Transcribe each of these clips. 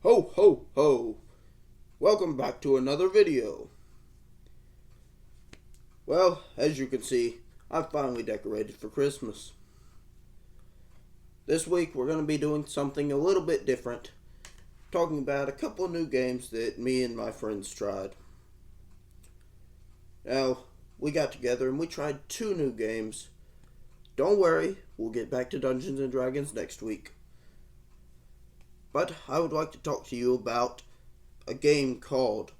Ho ho ho! Welcome back to another video. Well, as you can see, I've finally decorated for Christmas. This week we're going to be doing something a little bit different, talking about a couple of new games that me and my friends tried. Now, we got together and we tried two new games. Don't worry, we'll get back to Dungeons and Dragons next week. But I would like to talk to you about a game called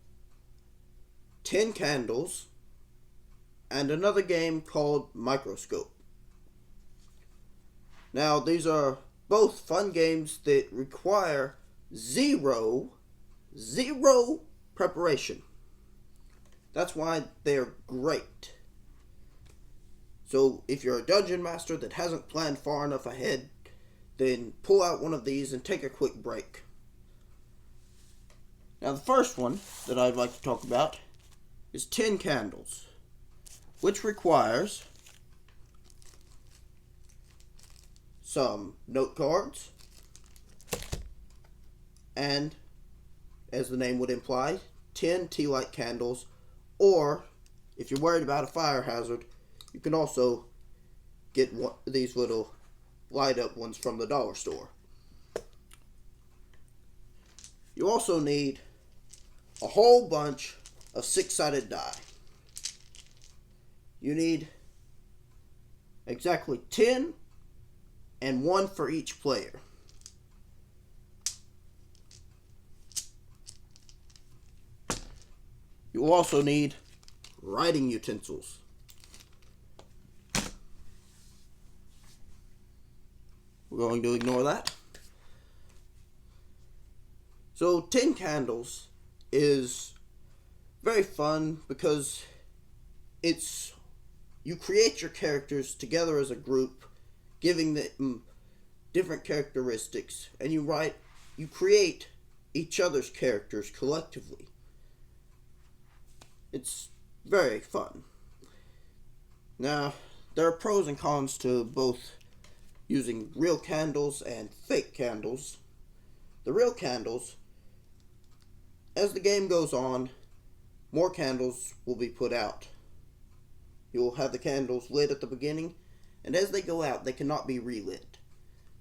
10 Candles and another game called Microscope. Now, these are both fun games that require zero preparation. That's why they're great. So if you're a dungeon master that hasn't planned far enough ahead, then pull out one of these and take a quick break. Now the first one that I'd like to talk about is 10 Candles, which requires some note cards and, as the name would imply, 10 tea light candles, or if you're worried about a fire hazard, you can also get one of these little light up ones from the dollar store. You also need a whole bunch of 6-sided die. You need exactly 10 and one for each player. You will also need writing utensils. We're going to ignore that. So 10 Candles is very fun because you create your characters together as a group, giving them different characteristics, and you create each other's characters collectively. It's very fun. Now, there are pros and cons to both using real candles and fake candles. The real candles, as the game goes on, more candles will be put out. You will have the candles lit at the beginning, and as they go out, they cannot be relit.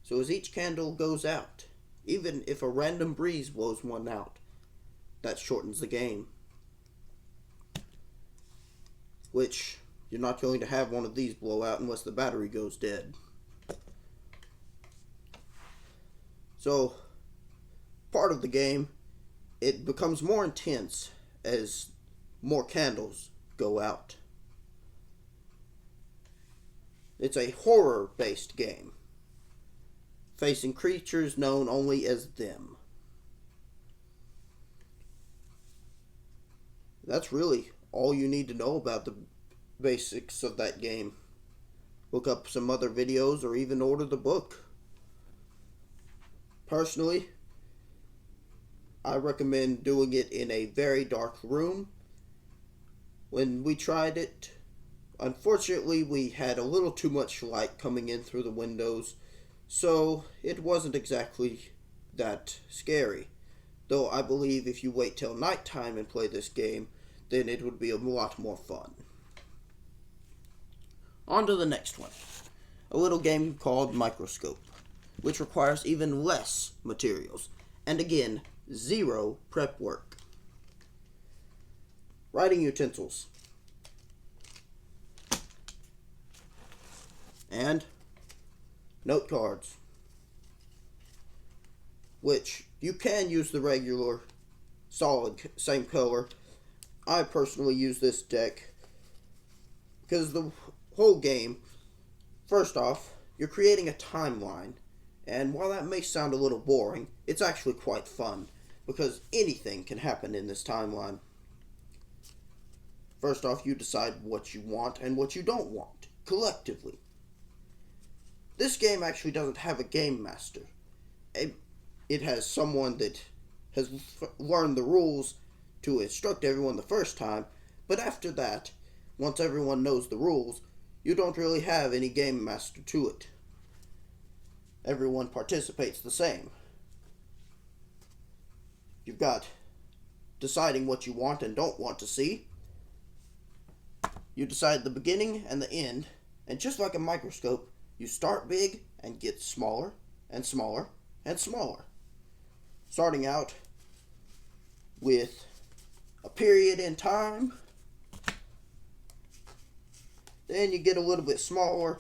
So as each candle goes out, even if a random breeze blows one out, that shortens the game. Which, you're not going to have one of these blow out unless the battery goes dead. So, part of the game, it becomes more intense as more candles go out. It's a horror-based game, facing creatures known only as them. That's really all you need to know about the basics of that game. Look up some other videos or even order the book. Personally, I recommend doing it in a very dark room. When we tried it, unfortunately we had a little too much light coming in through the windows, so it wasn't exactly that scary. Though I believe if you wait till nighttime and play this game, then it would be a lot more fun. On to the next one. A little game called Microscope, which requires even less materials, and again, zero prep work. Writing utensils. And note cards, which you can use the regular solid same color. I personally use this deck because the whole game, first off, you're creating a timeline, and while that may sound a little boring, it's actually quite fun because anything can happen in this timeline. First off, you decide what you want and what you don't want collectively. This game actually doesn't have a game master. It has someone that has learned the rules to instruct everyone the first time, but after that, once everyone knows the rules, you don't really have any game master to it. Everyone participates the same. you've got deciding what you want and don't want to see. You decide the beginning and the end, and just like a microscope, you start big and get smaller and smaller and smaller. Starting out with a period in time, then you get a little bit smaller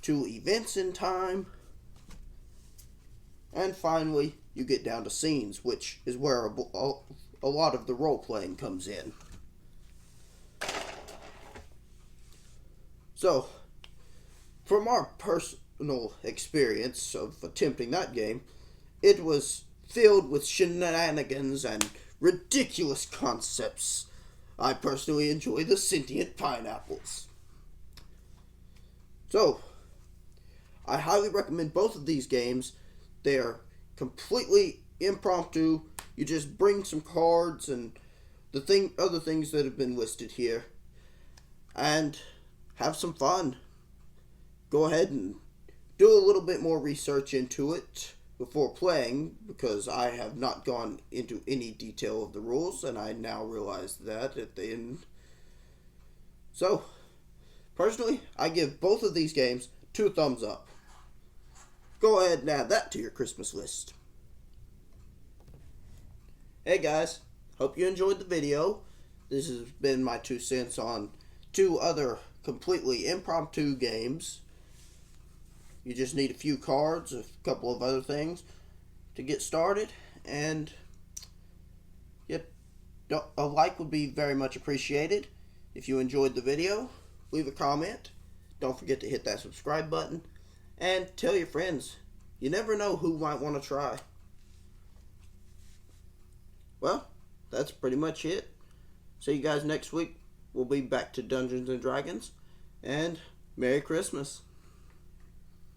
to events in time, and finally you get down to scenes, which is where a lot of the role-playing comes in. So, from our personal experience of attempting that game, it was filled with shenanigans and ridiculous concepts. I personally enjoy the sentient pineapples. So, I highly recommend both of these games. They're completely impromptu. You just bring some cards and other things that have been listed here, and have some fun. Go ahead and do a little bit more research into it before playing, because I have not gone into any detail of the rules, and I now realize that at the end. So, personally, I give both of these games 2 thumbs up. Go ahead and add that to your Christmas list. Hey guys, hope you enjoyed the video. This has been my 2 cents on 2 other completely impromptu games. You just need a few cards, a couple of other things to get started, and a like would be very much appreciated. If you enjoyed the video, leave a comment. Don't forget to hit that subscribe button, and tell your friends. You never know who might want to try. Well, that's pretty much it. See you guys next week. We'll be back to Dungeons and Dragons, and Merry Christmas.